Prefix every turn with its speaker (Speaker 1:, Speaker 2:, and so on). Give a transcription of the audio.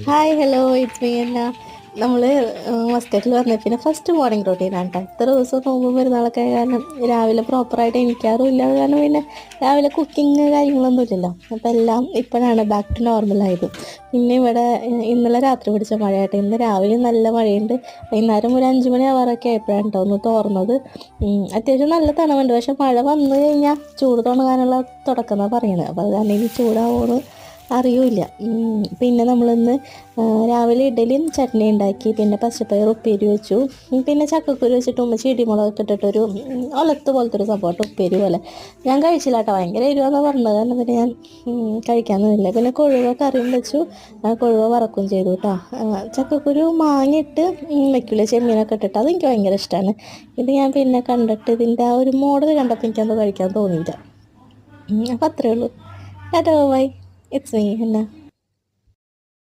Speaker 1: Hi hello it's me അന്ന. നമ്മൾ മസ്കറ്റിൽ വന്ന പിന്നെ ഫസ്റ്റ് മോർണിംഗ് റൊട്ടീനാണ് കേട്ടോ. ഇത്ര ദിവസം നോമ്പും പെരുന്നാളൊക്കെ കാരണം രാവിലെ പ്രോപ്പറായിട്ട് എണീക്കാറുമില്ല. അത് കാരണം പിന്നെ രാവിലെ കുക്കിങ് കാര്യങ്ങളൊന്നും ഇല്ലല്ലോ. അപ്പോൾ എല്ലാം ഇപ്പോഴാണ് ബാക്ക് ടു നോർമലായത്. പിന്നെ ഇവിടെ ഇന്നലെ രാത്രി പിടിച്ച മഴയായിട്ട് ഇന്ന് രാവിലെ നല്ല മഴയുണ്ട്. വൈകുന്നേരം ഒരു 5 മണി ആവാറൊക്കെ ആയപ്പോഴാണ് കേട്ടോ ഒന്ന് തോർന്നത്. അത്യാവശ്യം നല്ല തണവുണ്ട്. പക്ഷെ മഴ വന്നു കഴിഞ്ഞാൽ ചൂട് തുടങ്ങാനുള്ള തുടക്കം എന്നാണ് പറയുന്നത്. അപ്പോൾ അത് കാരണം ഇനി ചൂടാവുമെന്ന് അറിയില്ല. പിന്നെ നമ്മളിന്ന് രാവിലെ ഇഡലിയും ചട്നി ഉണ്ടാക്കി. പിന്നെ പച്ചപ്പയർ ഉപ്പേരി വെച്ചു. പിന്നെ ചക്കക്കുരു വെച്ചിട്ട് ഉമ്മച്ചി ഇടിമുളകൊക്കെ ഇട്ടിട്ടൊരു ഒലത്ത് പോലത്തെ ഒരു സംഭവം ഉപ്പേരി പോലെ. ഞാൻ കഴിച്ചില്ല കേട്ടോ, ഭയങ്കര എരിവാന്ന് പറഞ്ഞത് കാരണം പിന്നെ ഞാൻ കഴിക്കാമെന്നില്ല. പിന്നെ കൊഴുവ കറിയും വെച്ചു, കൊഴുവ വറക്കുകയും ചെയ്തു കേട്ടോ. ചക്കക്കുരു മാങ്ങിയിട്ട് വെക്കില്ല, ചെമ്മീനൊക്കെ ഇട്ടിട്ട്, അതെനിക്ക് ഭയങ്കര ഇഷ്ടമാണ്. ഇത് ഞാൻ പിന്നെ കണ്ടിട്ട് ഇതിൻ്റെ ആ ഒരു മോഡൽ കണ്ടപ്പോൾ എനിക്കത് കഴിക്കാൻ തോന്നിയില്ല. അപ്പം അത്രയേ ഉള്ളൂ. Tata bye. It's me, Hannah.